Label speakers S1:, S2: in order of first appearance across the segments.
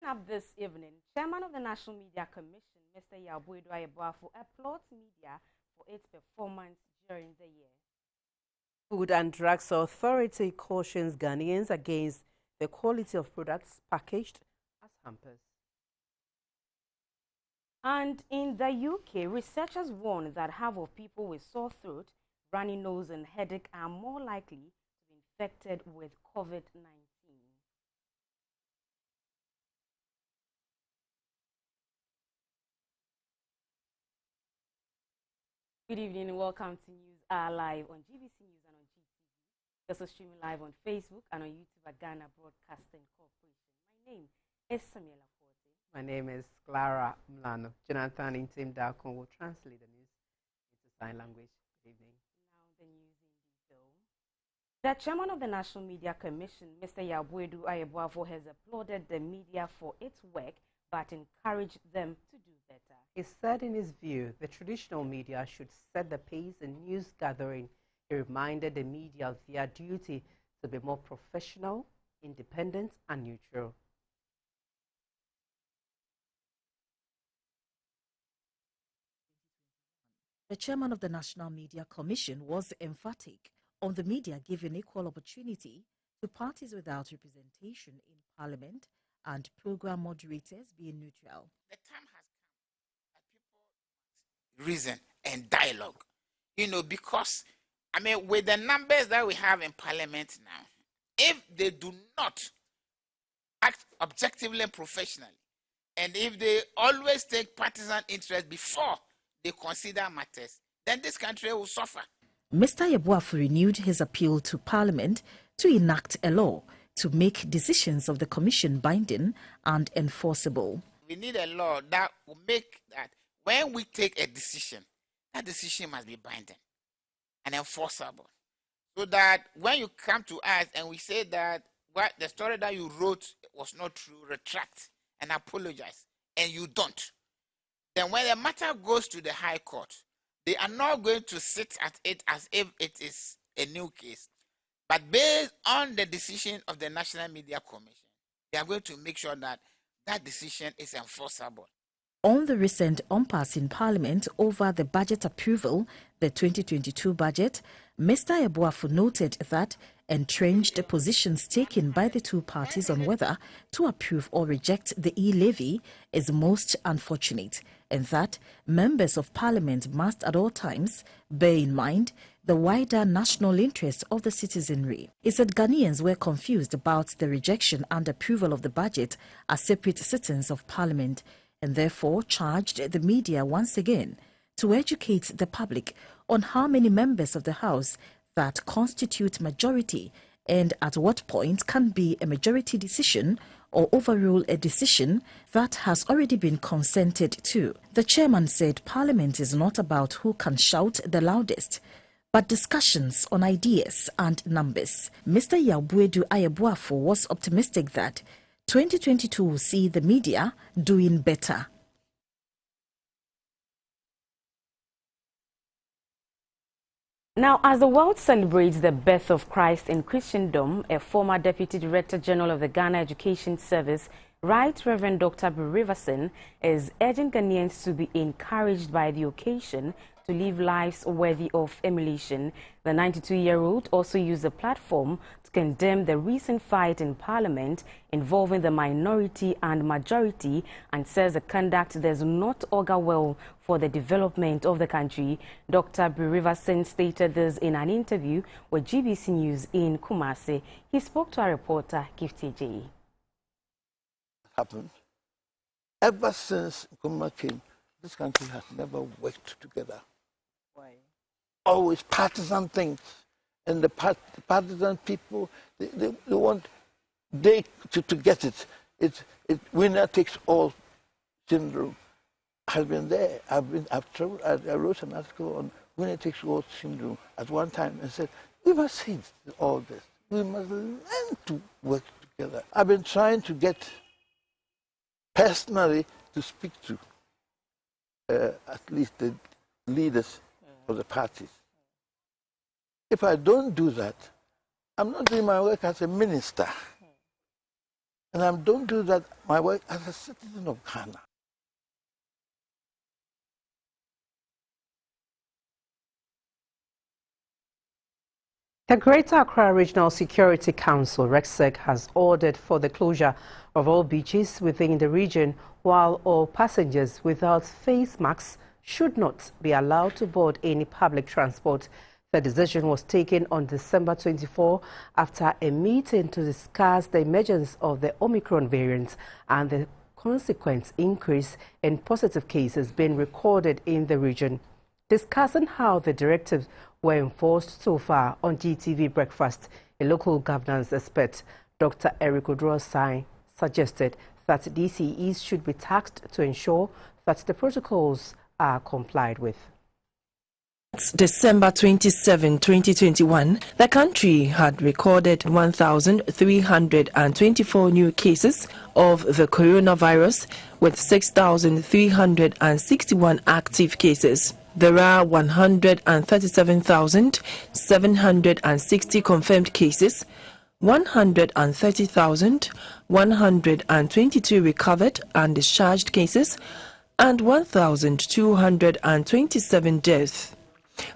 S1: Up this evening, Chairman of the National Media Commission, Mr. Yabwedu Ayeboafo, applauds media for its performance during the year.
S2: Food and Drugs Authority cautions Ghanaians against the quality of products packaged as hampers.
S1: And in the UK, researchers warn that half of people with sore throat, runny nose and headache are more likely to be infected with COVID-19. Good evening and welcome to News Hour Live on GBC News and on GTV. Also streaming live on Facebook and on YouTube at Ghana Broadcasting Corporation. My name is Samuela Forte.
S2: My name is Clara Mlano. Jonathan in Team Dalcon will translate the news into sign language. Good evening.
S1: Now the news in detail. The Chairman of the National Media Commission, Mr. Yabwedu Ayeboafo, has applauded the media for its work but encouraged them to do better.
S2: He said in his view, the traditional media should set the pace in news gathering. He reminded the media of their duty to be more professional, independent and neutral.
S3: The chairman of the National Media Commission was emphatic on the media giving equal opportunity to parties without representation in Parliament and program moderators being neutral.
S4: The time has come that people reason and dialogue, because, with the numbers that we have in Parliament now, if they do not act objectively and professionally, and if they always take partisan interest before they consider matters, then this country will suffer.
S3: Mr. Ayeboafo renewed his appeal to Parliament to enact a law to make decisions of the Commission binding and enforceable.
S4: We need a law that will make that when we take a decision, that decision must be binding and enforceable. So that when you come to us and we say that what the story that you wrote was not true, retract and apologize, and you don't, then when the matter goes to the High Court, they are not going to sit at it as if it is a new case. But based on the decision of the National Media Commission, they are going to make sure that that decision is enforceable.
S3: On the recent impasse in Parliament over the budget approval, the 2022 budget, Mr. Ayeboafo noted that entrenched positions taken by the two parties on whether to approve or reject the e-levy is most unfortunate, and that members of Parliament must at all times bear in mind the wider national interest of the citizenry. He said Ghanaians were confused about the rejection and approval of the budget as separate sittings of Parliament, and therefore charged the media once again to educate the public on how many members of the House that constitute majority and at what point can be a majority decision or overrule a decision that has already been consented to. The chairman said Parliament is not about who can shout the loudest, but discussions on ideas and numbers. Mr. Yabwedu Ayeboafo was optimistic that 2022 will see the media doing better.
S1: Now, as the world celebrates the birth of Christ in Christendom, a former Deputy Director General of the Ghana Education Service, Right Reverend Dr. Bri Riverson, is urging Ghanaians to be encouraged by the occasion to live lives worthy of emulation. The 92-year-old also used the platform to condemn the recent fight in Parliament involving the minority and majority and says the conduct does not augur well for the development of the country. Dr. Bri Riverson stated this in an interview with GBC News in Kumasi. He spoke to our reporter, Gifty J.
S5: Happened. Ever since Nkrumah came, this country has never worked together.
S2: Why?
S5: Always partisan things. And the partisan people, they want to get it. It's winner takes all syndrome. has been there. I've traveled. I wrote an article on winner takes all syndrome at one time and said, we must see all this. We must learn to work together. I've been trying to get personally to speak to at least the leaders of the parties. If I don't do that, I'm not doing my work as a minister. And I don't do that my work as a citizen of Ghana.
S2: The Greater Accra Regional Security Council, RECSEC, has ordered for the closure of all beaches within the region, while all passengers without face masks should not be allowed to board any public transport. The decision was taken on December 24 after a meeting to discuss the emergence of the Omicron variant and the consequent increase in positive cases being recorded in the region. Discussing how the directives were enforced so far on GTV Breakfast, a local governance expert, Dr. Eric Odrosai, suggested that DCEs should be tasked to ensure that the protocols are complied with.
S6: December 27, 2021, the country had recorded 1,324 new cases of the coronavirus, with 6,361 active cases. There are 137,760 confirmed cases, 130,122 recovered and discharged cases, and 1,227 deaths.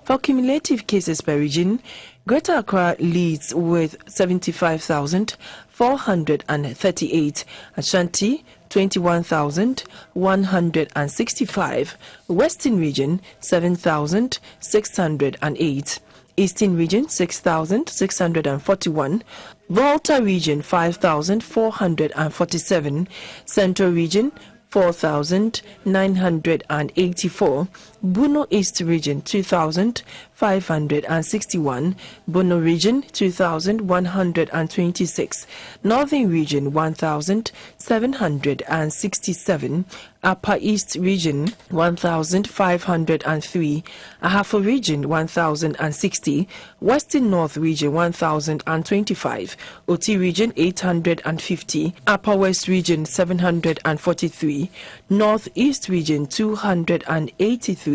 S6: For cumulative cases per region, Greater Accra leads with 75,438, Ashanti 21,165, Western Region 7,608, Eastern Region 6,641, Volta Region 5,447, Central Region 4,984, Bono East Region 2,561, Bono Region 2,126, Northern Region 1,767, Upper East Region 1,503, Ahafo Region 1,060, Western North Region 1,025, Oti Region 850, Upper West Region 743, North East Region 283,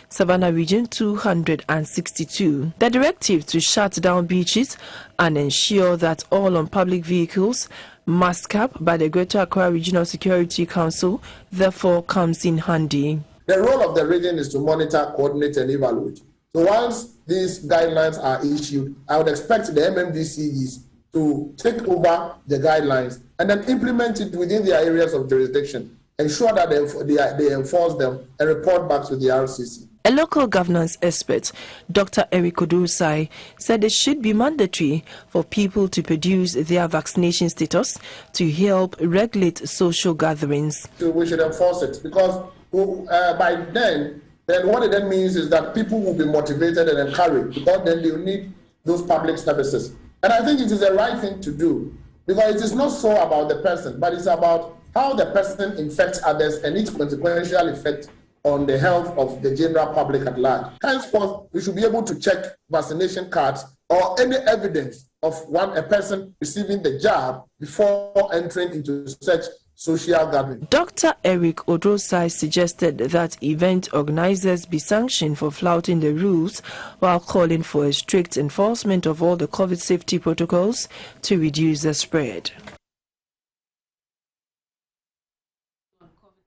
S6: Savannah Region 262. The directive to shut down beaches and ensure that all on public vehicles must cap by the Greater Accra Regional Security Council therefore comes in handy.
S7: The role of the region is to monitor, coordinate and evaluate. So once these guidelines are issued, I would expect the MMDCEs to take over the guidelines and then implement it within their areas of jurisdiction. Ensure that they enforce them and report back to the RCC.
S6: A local governance expert, Dr. Eric Odrosai, said it should be mandatory for people to produce their vaccination status to help regulate social gatherings.
S7: So we should enforce it because by then what it then means is that people will be motivated and encouraged because then they will need those public services. And I think it is the right thing to do because it is not so about the person, but it's about how the person infects others and its consequential effect on the health of the general public at large. Henceforth, we should be able to check vaccination cards or any evidence of a person receiving the jab before entering into such social gathering.
S6: Dr. Eric Odrosai suggested that event organizers be sanctioned for flouting the rules while calling for a strict enforcement of all the COVID safety protocols to reduce the spread.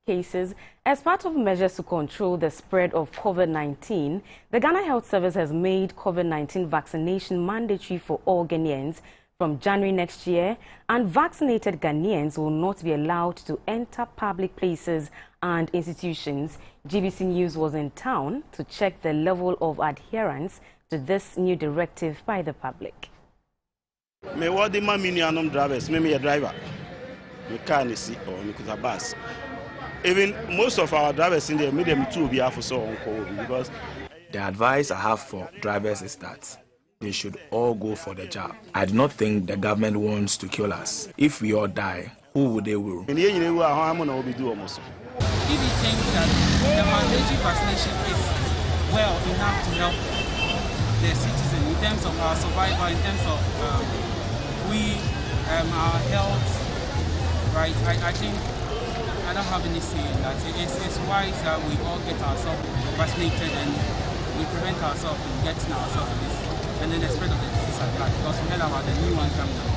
S1: Cases. As part of measures to control the spread of COVID-19, the Ghana Health Service has made COVID-19 vaccination mandatory for all Ghanaians from January next year, and vaccinated Ghanaians will not be allowed to enter public places and institutions. GBC News was in town to check the level of adherence to this new directive by the public.
S8: Me what the man drivers, me a driver. Me car ni si or me kuta bus. Even most of our drivers in there, medium too be for so on COVID because
S9: the advice I have for drivers is that they should all go for the job. I do not think the government wants to kill us. If we all die, who would they will?
S10: if he thinks that the mandatory vaccination is well enough to help the citizen in terms of our survival, in terms of our health, right? I think I don't have any say in that. It's wise that we all get ourselves vaccinated and we prevent ourselves from getting ourselves this and then the spread of the disease at large, because we heard about the new one coming up.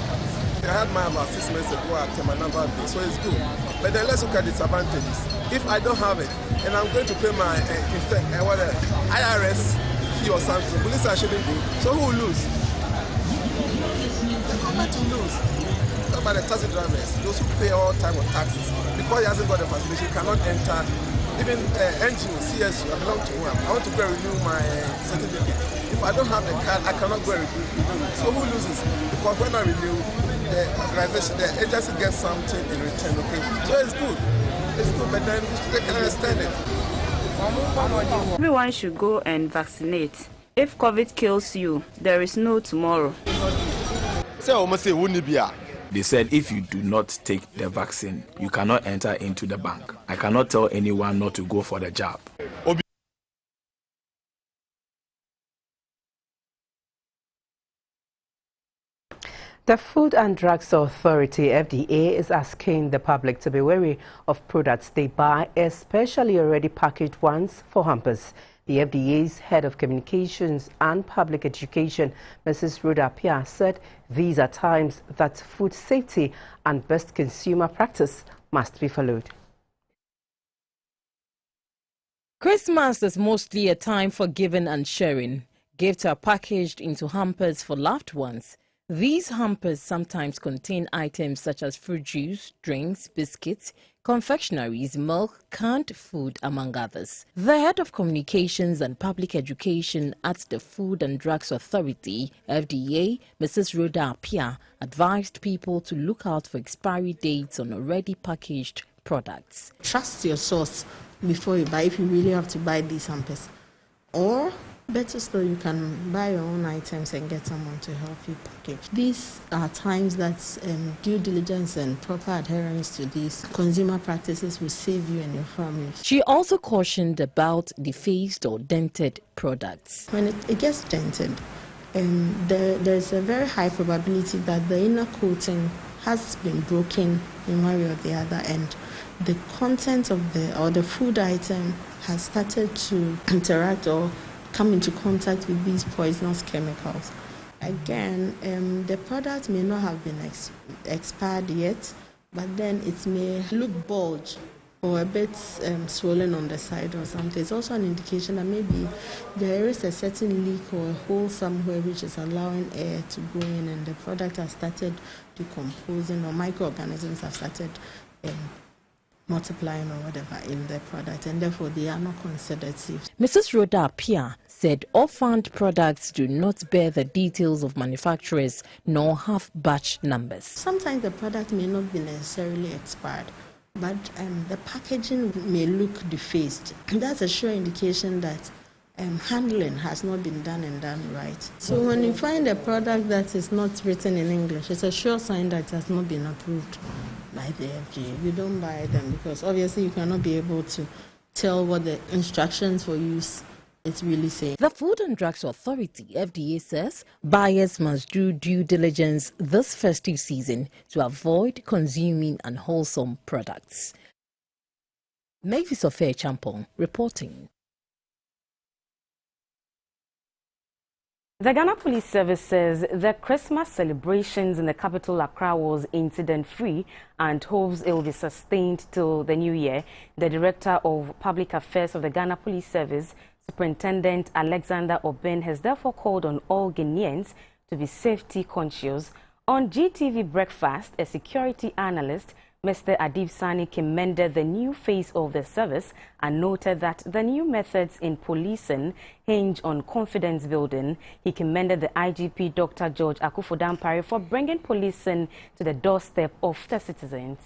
S11: I had mine about 6 months ago at another day, so it's good. But then let's look at disadvantages. If I don't have it and I'm going to pay my IRS fee or something, police I shouldn't do. So who will lose? The government will lose. Talk about the taxi drivers, those who pay all type of taxes. Because he hasn't got the vaccination, cannot enter. Even NGO, CSU, I belong to one. I want to go renew my certificate. If I don't have the card, I cannot go renew it. So who loses? Because when I renew, the organization, the agency gets something in return, okay? So it's good. It's good, but then they can understand it.
S12: Everyone should go and vaccinate. If COVID kills you, there is no tomorrow.
S9: They said if you do not take the vaccine, you cannot enter into the bank. I cannot tell anyone not to go for the jab.
S2: The Food and Drugs Authority, FDA, is asking the public to be wary of products they buy, especially already packaged ones, for hampers. The FDA's head of communications and public education, Mrs. Rhoda Pia, said these are times that food safety and best consumer practice must be followed.
S13: Christmas is mostly a time for giving and sharing. Gifts are packaged into hampers for loved ones. These hampers sometimes contain items such as fruit juice, drinks, biscuits, confectionaries, milk, canned food, among others. The head of communications and public education at the Food and Drugs Authority, FDA, Mrs. Rhoda Pia, advised people to look out for expiry dates on already packaged products.
S14: Trust your source before you buy, if you really have to buy these hampers. Or better still, you can buy your own items and get someone to help you package. These are times that due diligence and proper adherence to these consumer practices will save you and your family.
S13: She also cautioned about defaced or dented products.
S14: When it gets dented, there's a very high probability that the inner coating has been broken in one way or the other, and the content of the food item has started to interact or come into contact with these poisonous chemicals. Again, the product may not have been expired yet, but then it may look bulged or a bit swollen on the side or something. It's also an indication that maybe there is a certain leak or a hole somewhere which is allowing air to go in, and the product has started decomposing, or microorganisms have started multiplying or whatever in the product, and therefore they are not considered safe.
S13: Mrs. Rhoda Pia said orphaned products do not bear the details of manufacturers nor have batch numbers.
S14: Sometimes the product may not be necessarily expired, but the packaging may look defaced. That's a sure indication that handling has not been done right. So when you find a product that is not written in English, it's a sure sign that it has not been approved by the FDA. You don't buy them because obviously you cannot be able to tell what the instructions for use is really saying.
S13: The Food and Drugs Authority, FDA, says buyers must do due diligence this festive season to avoid consuming unwholesome products. Mavis Ofe Champong reporting.
S1: The Ghana Police Service says the Christmas celebrations in the capital Accra was incident-free and hopes it will be sustained till the new year. The Director of Public Affairs of the Ghana Police Service, Superintendent Alexander Oben, has therefore called on all Ghanaians to be safety conscious. On GTV Breakfast, a security analyst, Mr. Adib Sani, commended the new face of the service and noted that the new methods in policing hinge on confidence building. He commended the IGP, Dr. George Akufodampare, for bringing policing to the doorstep of the citizens.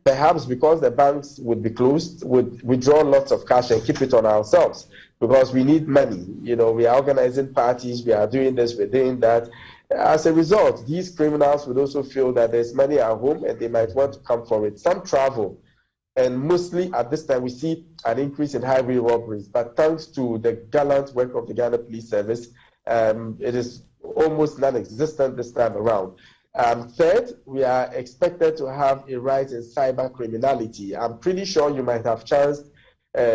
S15: Perhaps because the banks would be closed, would withdraw lots of cash and keep it on ourselves because we need money. You know, we are organizing parties, we are doing this, we're doing that. As a result, these criminals would also feel that there's money at home and they might want to come for it. Some travel. And mostly at this time, we see an increase in highway robberies. But thanks to the gallant work of the Ghana Police Service, it is almost non-existent this time around. Third, we are expected to have a rise in cyber criminality. I'm pretty sure you might have chanced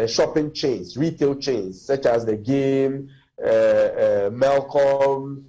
S15: shopping chains, retail chains, such as the Game, Melcom,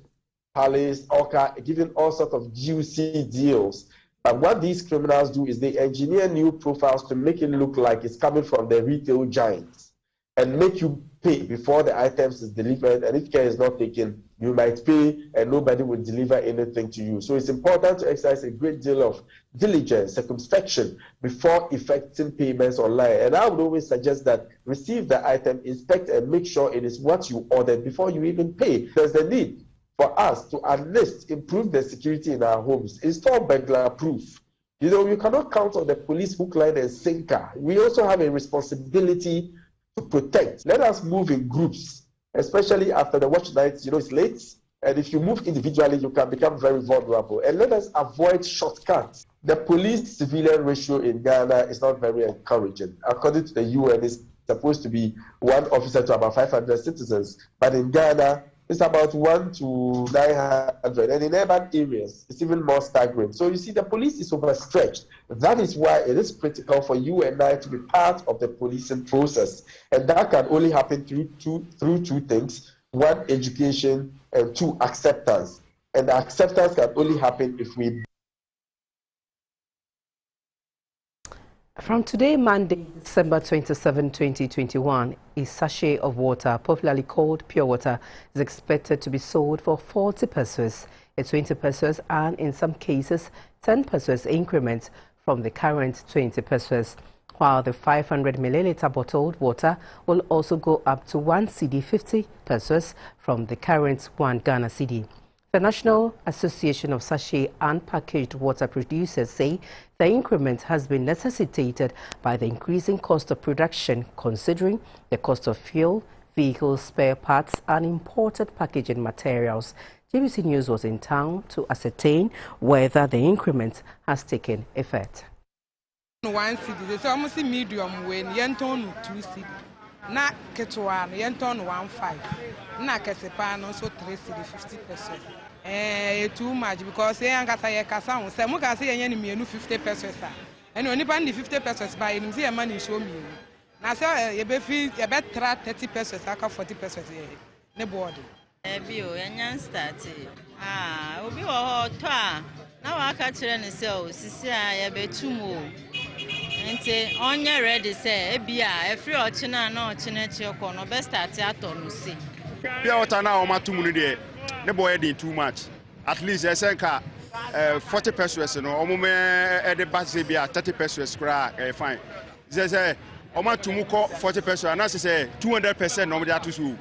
S15: Palace, Orca, giving all sorts of juicy deals. But what these criminals do is they engineer new profiles to make it look like it's coming from the retail giants and make you pay before the items is delivered. And if care is not taken, you might pay and nobody will deliver anything to you. So it's important to exercise a great deal of diligence, circumspection before effecting payments online. And I would always suggest that receive the item, inspect and make sure it is what you ordered before you even pay. There's the need for us to at least improve the security in our homes, install burglar proof. You know, you cannot count on the police hook, line, and sinker. We also have a responsibility to protect. Let us move in groups, especially after the watch nights. You know, it's late, and if you move individually, you can become very vulnerable. And let us avoid shortcuts. The police-civilian ratio in Ghana is not very encouraging. According to the UN, it's supposed to be 1 officer to about 500 citizens, but in Ghana, it's about 1 to 900, and in urban areas, it's even more staggering. So you see, the police is overstretched. That is why it is critical for you and I to be part of the policing process, and that can only happen through two things: 1, education, and 2, acceptance. And the acceptance can only happen if we.
S2: From today, Monday, December 27, 2021, a sachet of water, popularly called pure water, is expected to be sold for 40 pesos, a 20 pesos, and in some cases, 10 pesos increment from the current 20 pesos, while the 500 milliliter bottled water will also go up to 1 cedi 50 pesos from the current 1 Ghana cedi. The National Association of Sachet and Packaged Water Producers say the increment has been necessitated by the increasing cost of production, considering the cost of fuel, vehicle spare parts, and imported packaging materials. GBC News was in town to ascertain whether the increment has taken effect.
S16: 1 cedi, so almost medium when yenton 2 cedi. Na ketwa yenton 1.5. Na kesepano so 3 cedi 50 pesos. Too much because I am kasa say mo ka say yen me 50 pesos and only band 50 pesos by him say money show me na say you be feel you be try 30 pesos aka 40 pesos ne board
S17: bi o yan start obi wo ho to a na wa ka kire ne say o sisi a ye be tumo nti onye ready say e bia e free ochina na ochina chi ko no be start ato no see
S18: bia water na o matumu ni de the boy did too much. At least I say 40 pesos no omume e de base bia 30 pesos kra fine. Say oma tumuko 40 pesos and I say 200% no me that so.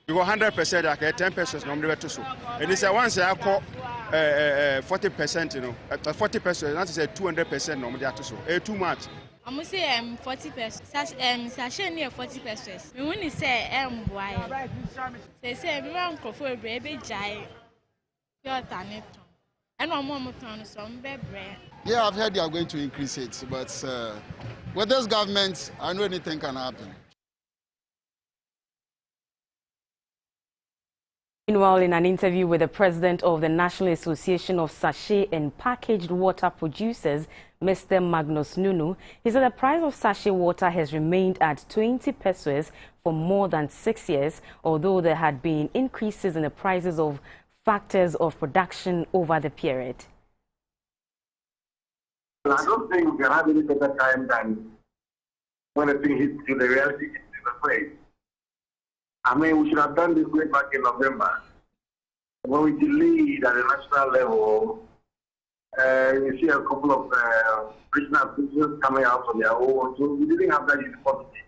S18: Because 100% like 10 pesos no me that so. And this once I call 40%, you know, 40 pesos and I say 200% no me that so. Too much.
S19: I'm say 40 pesos. Sachet near 40 pesos. Me when say why. Say me wan crofo ebe jai. Your tanet. And one more ton some bebre.
S20: Yeah, I've heard they are going to increase it, but with this government, I know anything can happen.
S1: Meanwhile, in an interview with the president of the National Association of Sachet and Packaged Water Producers, Mr. Magnus Nunu, he said the price of sachet water has remained at 20 pesos for more than 6 years, although there had been increases in the prices of factors of production over the period.
S21: I don't think we can have any better time than when the thing hits to the reality in the face. I mean, we should have done this way back in November. When we delayed at the national level, you see a couple of regional businesses coming out on their own, so we didn't have that uniformity.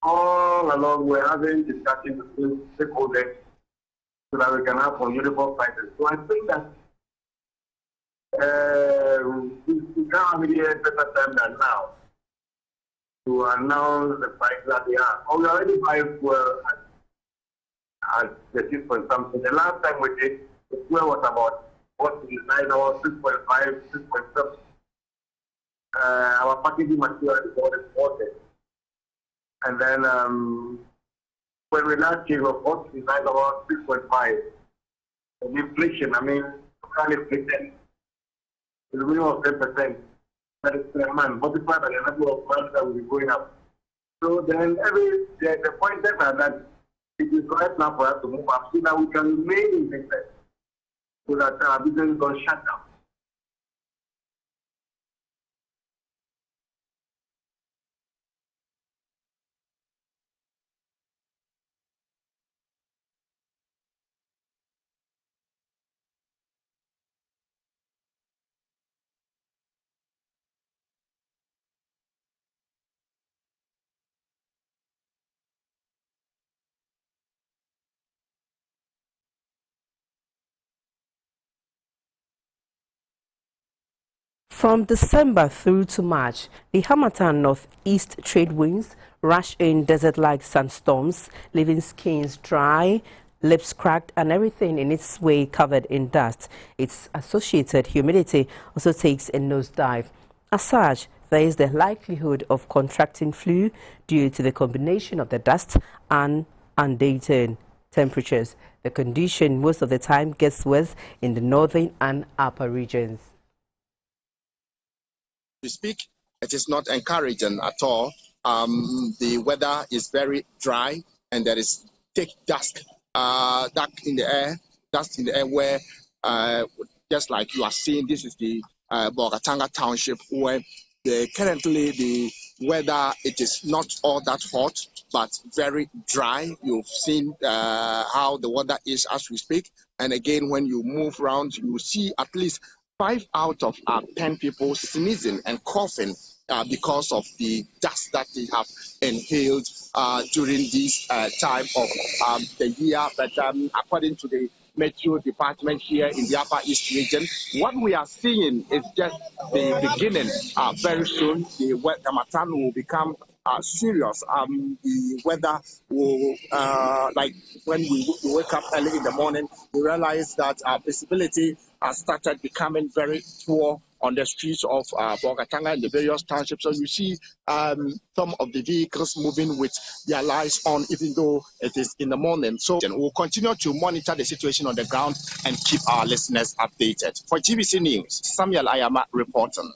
S21: All along, we're having discussions with stakeholders so that we can have uniform prices. So I think that we can't have any better time than now to announce the price that they are. Oh, we already buy fuel at the 6 point something. The last time we did, the fuel was about 49 or 6.5, 6.7. our packaging material is all imported. And then when we last year, we bought the night about 6.5. The inflation, I mean, local inflation is a minimum of 10%. That is per month, multiplied by the number of months that will be going up. So then the point is that it is right now for us to move up so that we can remain in business, so that our business don't shut down.
S2: From December through to March, the Samaritan northeast trade winds rush in desert-like sandstorms, leaving skins dry, lips cracked, and everything in its way covered in dust. Its associated humidity also takes a nosedive. As such, there is the likelihood of contracting flu due to the combination of the dust and undated temperatures. The condition most of the time gets worse in the northern and upper regions.
S4: To speak, it is not encouraging at all. The weather is very dry and there is thick dust in the air where just like you are seeing, this is the Bogatanga township where currently the weather, it is not all that hot but very dry. You've seen how the weather is as we speak, and again when you move around you see at least 5 out of 10 people sneezing and coughing because of the dust that they have inhaled during this time of the year. But according to the Meteo Department here in the Upper East region, what we are seeing is just the beginning. Very soon, the Samaritan will become serious. The weather will, like when we wake up early in the morning, we realize that visibility has started becoming very poor on the streets of Bogatanga and the various townships. So you see some of the vehicles moving with their lights on, even though it is in the morning. So we'll continue to monitor the situation on the ground and keep our listeners updated. For GBC News, Samuel Ayama reporting.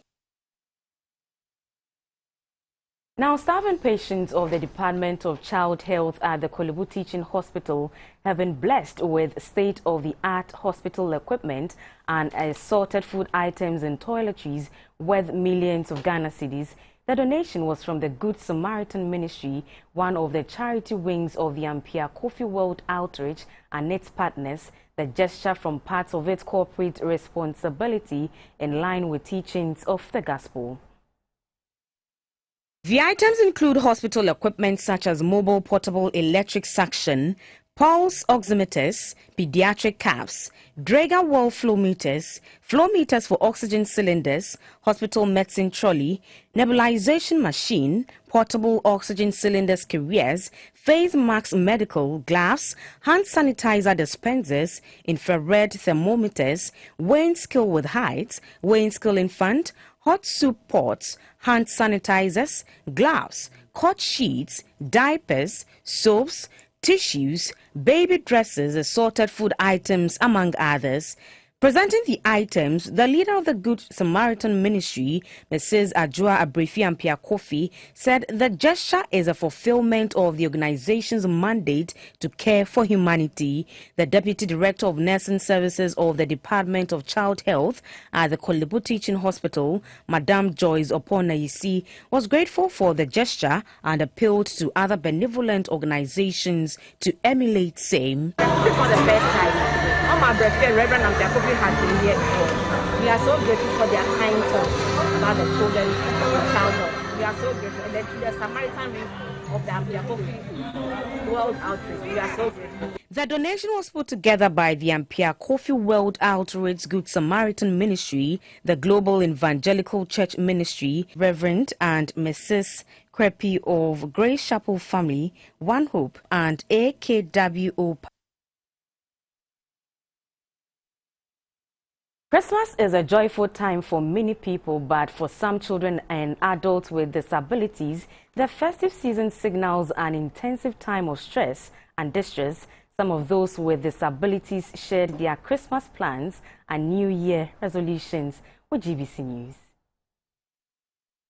S1: Now, staff and patients of the Department of Child Health at the Kolebu Teaching Hospital have been blessed with state-of-the-art hospital equipment and assorted food items and toiletries worth millions of Ghana cedis. The donation was from the Good Samaritan Ministry, one of the charity wings of the Ampia Coffee World Outreach and its partners. The gesture from parts of its corporate responsibility in line with teachings of the gospel. The items include hospital equipment such as mobile portable electric suction, pulse oximeters, pediatric caps, Drager wall flow meters for oxygen cylinders, hospital medicine trolley, nebulization machine, portable oxygen cylinders carriers, face masks, medical gloves, hand sanitizer dispensers, infrared thermometers, weighing scale with height, weighing scale in front, hot soup pots, hand sanitizers, gloves, cot sheets, diapers, soaps, tissues, baby dresses, assorted food items, among others. Presenting the items, the leader of the Good Samaritan Ministry, Mrs. Ajua Abrefi Ampia Kofi, said the gesture is a fulfillment of the organization's mandate to care for humanity. The Deputy Director of Nursing Services of the Department of Child Health at the Kolebu Teaching Hospital, Madame Joyce Oponayisi, was grateful for the gesture and appealed to other benevolent organizations to emulate same.
S22: It's not the first time. My brother, Reverend Ampia Kofi has been here before. We are so grateful for their kind thoughts about the children and child health. We are so grateful. And then to the Samaritan wing of the Ampia Kofi World Outreach, we are so grateful.
S1: The donation was put together by the Ampia Coffee World Outreach Good Samaritan Ministry, the Global Evangelical Church Ministry, Reverend and Mrs. Creppy of Grace Chapel Family, One Hope, and AKWO Christmas is a joyful time for many people, but for some children and adults with disabilities, the festive season signals an intensive time of stress and distress. Some of those with disabilities shared their Christmas plans and New Year resolutions with GBC News.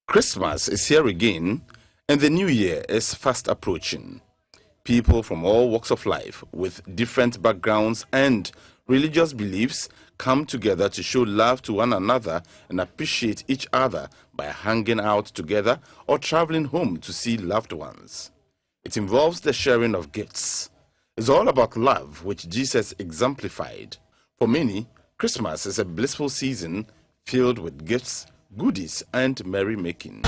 S3: Christmas is here again, and the New Year is fast approaching. People from all walks of life with different backgrounds and religious beliefs come together to show love to one another and appreciate each other by hanging out together or traveling home to see loved ones. It involves the sharing of gifts. It's all about love, which Jesus exemplified. For many, Christmas is a blissful season filled with gifts, goodies, and merrymaking.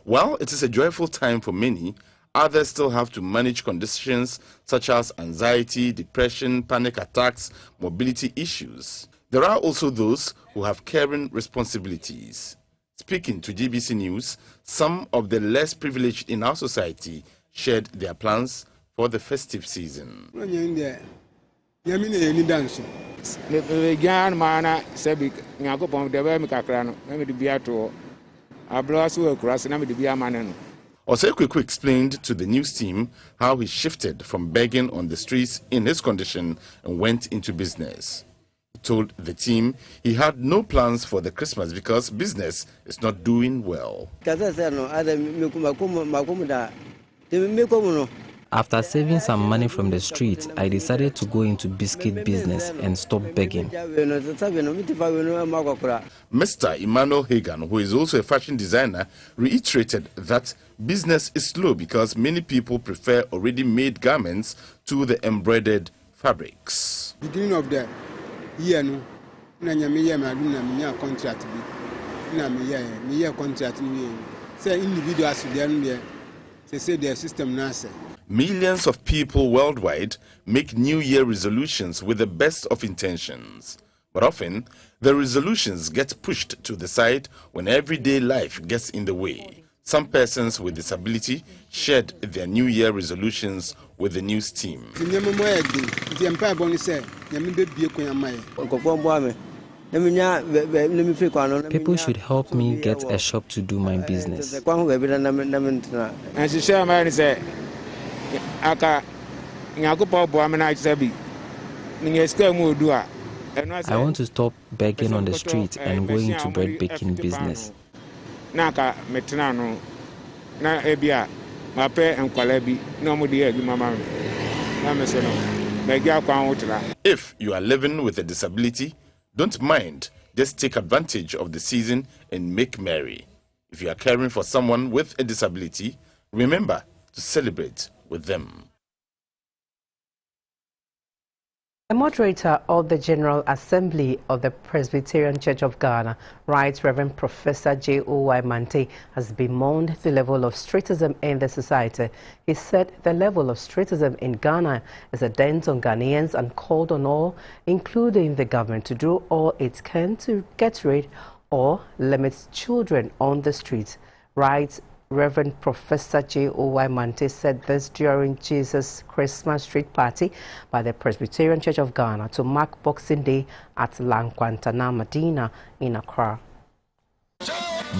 S3: While it is a joyful time for many, others still have to manage conditions such as anxiety, depression, panic attacks, mobility issues. There are also those who have caring responsibilities. Speaking to GBC News, some of the less privileged in our society shared their plans for the festive season. Osekweku explained to the news team how he shifted from begging on the streets in his condition and went into business. He told the team he had no plans for the Christmas because business is not doing well.
S5: After saving some money from the streets, I decided to go into biscuit business and stop begging.
S3: Mr. Emmanuel Hagan, who is also a fashion designer, reiterated that business is slow because many people prefer already made garments to the embroidered fabrics.
S23: Beginning of the year, no, contract. Say individuals they say their system nasa.
S3: Millions of people worldwide make New Year resolutions with the best of intentions. But often, the resolutions get pushed to the side when everyday life gets in the way. Some persons with disability shared their New Year resolutions with the news team.
S5: People should help me get a shop to do my business.
S23: And she said, man, say, I
S5: want to stop begging on the street and go into bread baking business.
S3: If you are living with a disability, don't mind, just take advantage of the season and make merry. If you are caring for someone with a disability, remember to celebrate with them.
S2: The moderator of the General Assembly of the Presbyterian Church of Ghana, Right Reverend Professor J.O.Y. Mante, has bemoaned the level of straightism in the society. He said the level of straightism in Ghana is a dent on Ghanaians and called on all, including the government, to do all it can to get rid or limit children on the streets. Right Reverend Professor J.O.Y. Mante said this during Jesus' Christmas street party by the Presbyterian Church of Ghana to mark Boxing Day at Lankwantana Medina in Accra.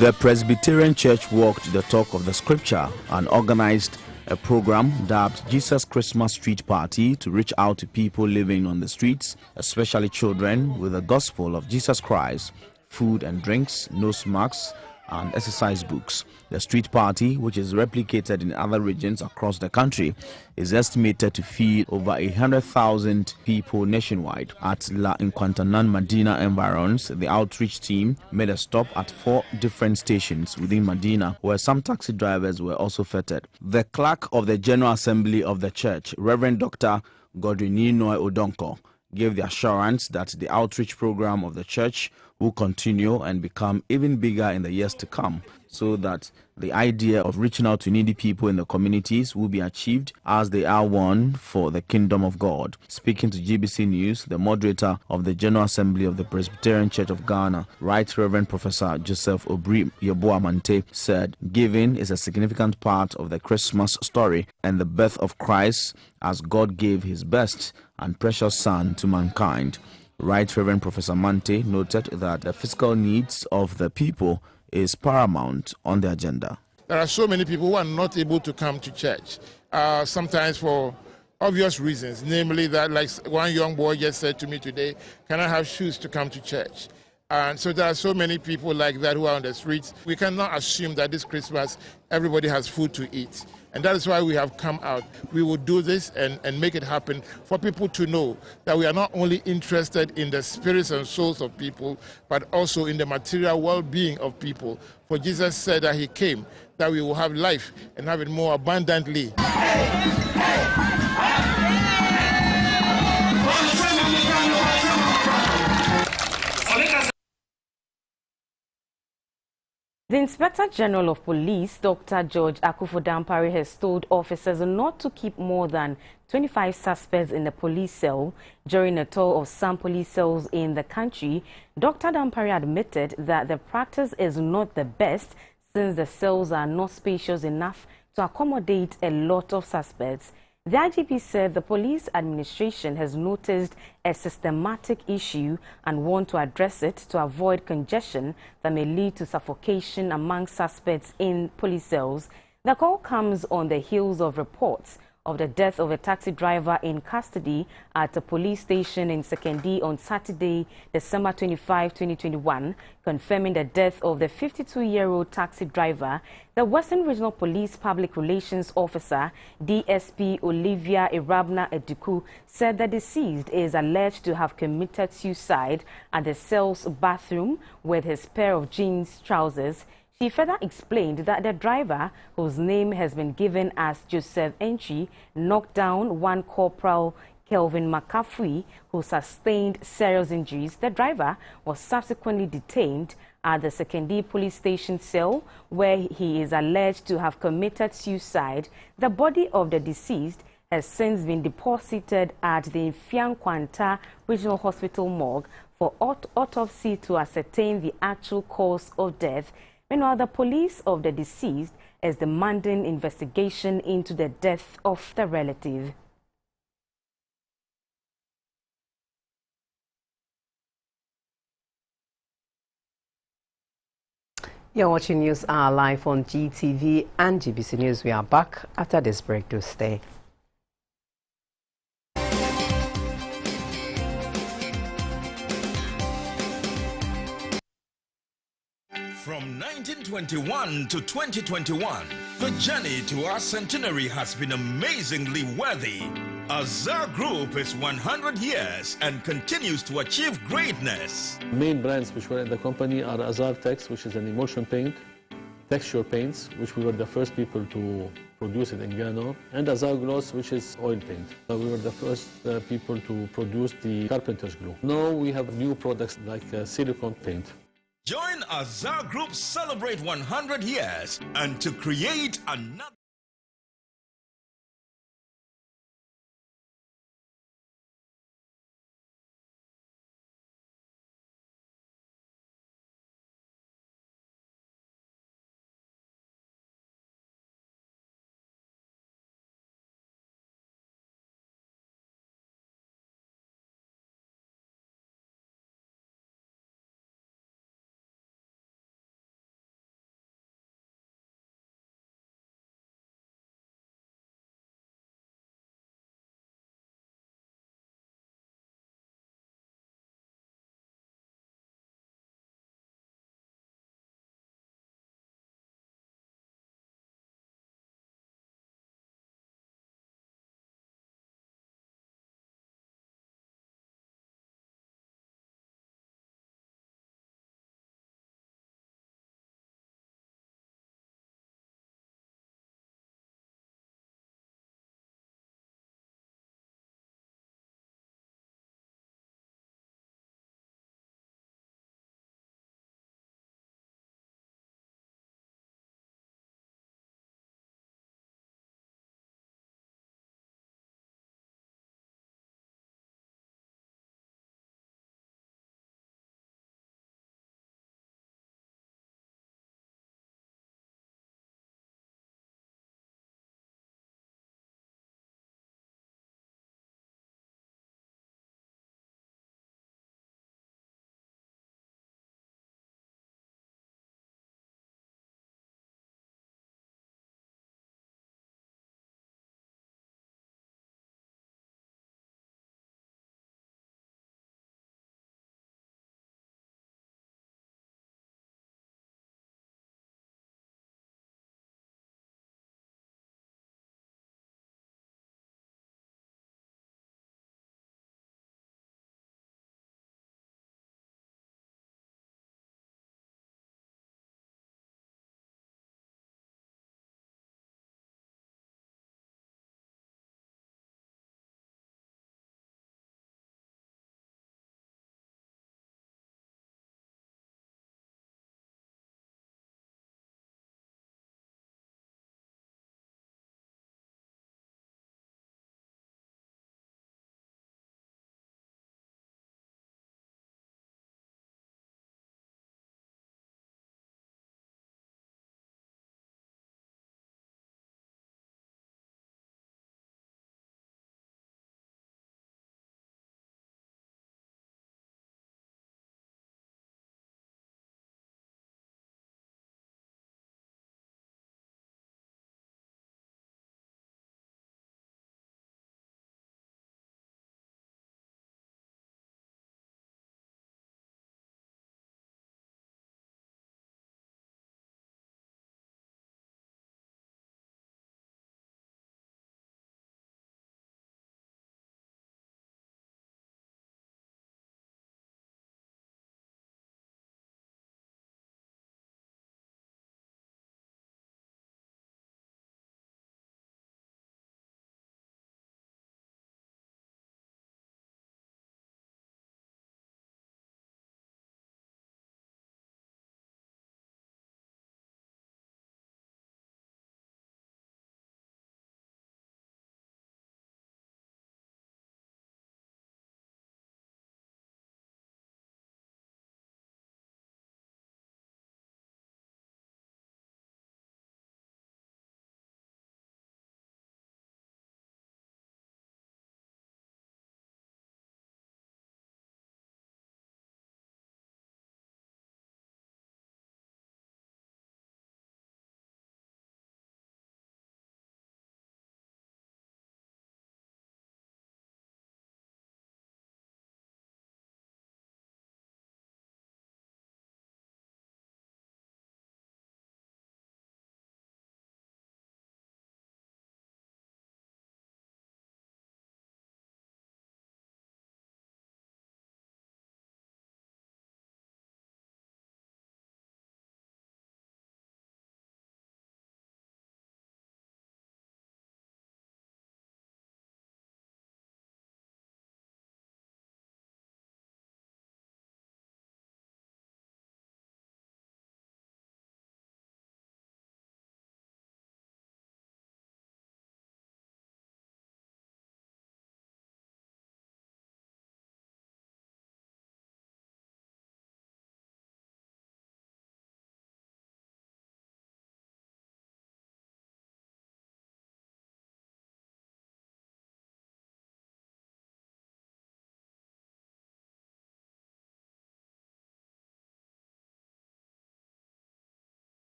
S24: The Presbyterian Church walked the talk of the scripture and organized a program dubbed Jesus Christmas Street Party to reach out to people living on the streets, especially children, with the gospel of Jesus Christ, food and drinks, nose masks, and exercise books. The street party, which is replicated in other regions across the country, is estimated to feed over 100,000 people nationwide. At La Nkwantanan Medina environs, the outreach team made a stop at 4 different stations within Medina, where some taxi drivers were also feted. The clerk of the General Assembly of the Church, Reverend Dr. Godwininoy Odonko, gave the assurance that the outreach program of the church will continue and become even bigger in the years to come. so that the idea of reaching out to needy people in the communities will be achieved as they are one for the kingdom of God. Speaking to GBC News, the moderator of the General Assembly of the Presbyterian Church of Ghana, Right Reverend Professor Joseph Bri Riverson, said giving is a significant part of the Christmas story and the birth of Christ, as God gave his best and precious Son to mankind. Right Reverend Professor Mante noted that the physical needs of the people is paramount on the agenda.
S6: There are so many people who are not able to come to church, sometimes for obvious reasons, namely that, like one young boy just said to me today, can I have shoes to come to church? And so there are so many people like that who are on the streets. We cannot assume that this Christmas everybody has food to eat. And that is why we have come out. We will do this and make it happen for people to know that we are not only interested in the spirits and souls of people, but also in the material well-being of people. For Jesus said that he came, that we will have life and have it more abundantly.
S1: The Inspector General of Police, Dr. George Akufo-Dampare, has told officers not to keep more than 25 suspects in the police cell. During a tour of some police cells in the country, Dr. Dampare admitted that the practice is not the best since the cells are not spacious enough to accommodate a lot of suspects. The IGP said the police administration has noticed a systematic issue and want to address it to avoid congestion that may lead to suffocation among suspects in police cells. The call comes on the heels of reports of the death of a taxi driver in custody at a police station in Sekondi on Saturday, December 25, 2021, confirming the death of the 52-year-old taxi driver. The Western Regional Police Public Relations Officer, DSP Olivia Irabna Eduku, said the deceased is alleged to have committed suicide at the cell's bathroom with his pair of jeans trousers. She further explained that the driver, whose name has been given as Joseph Entry, knocked down one Corporal Kelvin McCaffrey, who sustained serious injuries. The driver was subsequently detained at the Sekondi police station cell, where he is alleged to have committed suicide. The body of the deceased has since been deposited at the Fiankwanta Regional Hospital morgue for autopsy to ascertain the actual cause of death. Meanwhile, the police of the deceased is demanding investigation into the death of the relative.
S2: You're watching News Hour live on GTV and GBC News. We are back after this break. Do stay.
S7: From 1921 to 2021, the journey to our centenary has been amazingly worthy. Azar Group is 100 years and continues to achieve greatness.
S8: Main brands which were in the company are Azar Tex, which is an emulsion paint, texture paints, which we were the first people to produce it in Ghana, and Azar Gloss, which is oil paint. We were the first people to produce the carpenter's glue. Now we have new products like silicone paint.
S7: Join Azar Group celebrate 100 years and to create another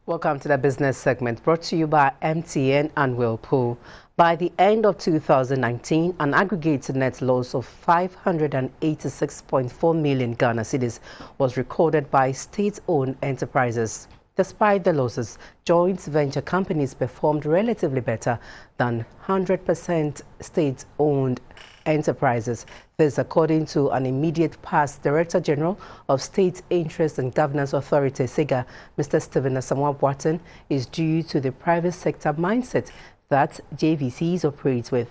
S2: Welcome to the business segment brought to you by MTN and Whirlpool. By the end of 2019, an aggregate net loss of 586.4 million Ghana cedis was recorded by state-owned enterprises. Despite the losses, joint venture companies performed relatively better than 100% state-owned enterprises. This, according to an immediate past Director General of State Interest and Governance Authority, SIGA, Mr. Stephen Asamoah-Boateng, is due to the private sector mindset that JVCs operate with.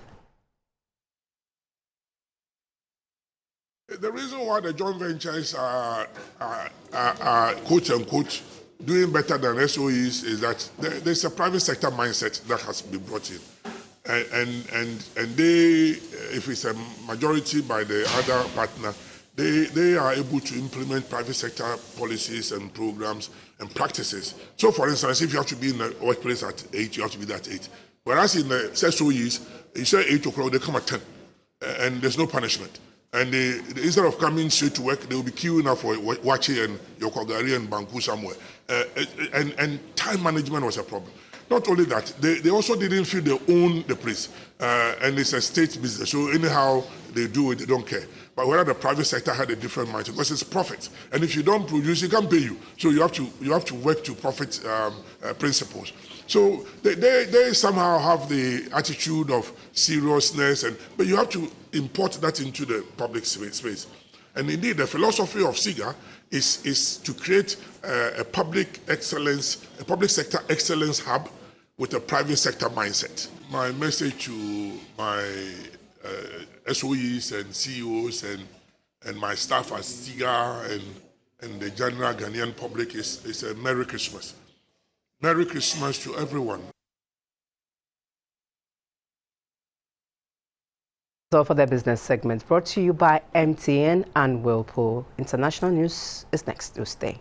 S9: The reason why the joint ventures are quote unquote doing better than SOEs is that there's a private sector mindset that has been brought in. And they, if it's a majority by the other partner, they are able to implement private sector policies and programs and practices. So, for instance, if you have to be in the workplace at 8, you have to be there at 8. Whereas in the SOEs, you say 8 o'clock, they come at 10, and there's no punishment. And instead of coming straight to work, they will be queuing up for Wachi and Yokogari and Banku somewhere. And time management was a problem. Not only that, they also didn't feel they own the place, and it's a state business. So anyhow they do it, they don't care. But whether the private sector had a different mindset, because it's profit, and if you don't produce, it can't pay you. So you have to work to profit principles. So they somehow have the attitude of seriousness, but you have to import that into the public space. And indeed, the philosophy of SIGA is to create a public sector excellence hub with a private sector mindset. My message to my SOEs and CEOs and my staff at SIGA and the general Ghanaian public is a Merry Christmas. Merry Christmas to everyone.
S2: So for the business segment brought to you by MTN and Whirlpool. International news is next. To stay.